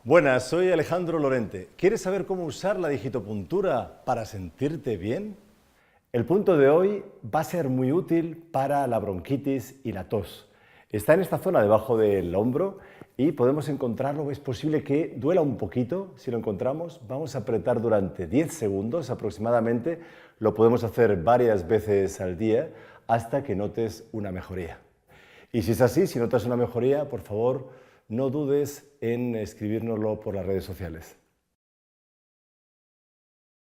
Buenas, soy Alejandro Lorente. ¿Quieres saber cómo usar la digitopuntura para sentirte bien? El punto de hoy va a ser muy útil para la bronquitis y la tos. Está en esta zona debajo del hombro y podemos encontrarlo. Es posible que duela un poquito. Si lo encontramos, vamos a apretar durante 10 segundos aproximadamente. Lo podemos hacer varias veces al día hasta que notes una mejoría. Y si es así, si notas una mejoría, por favor, no dudes en escribírnoslo por las redes sociales.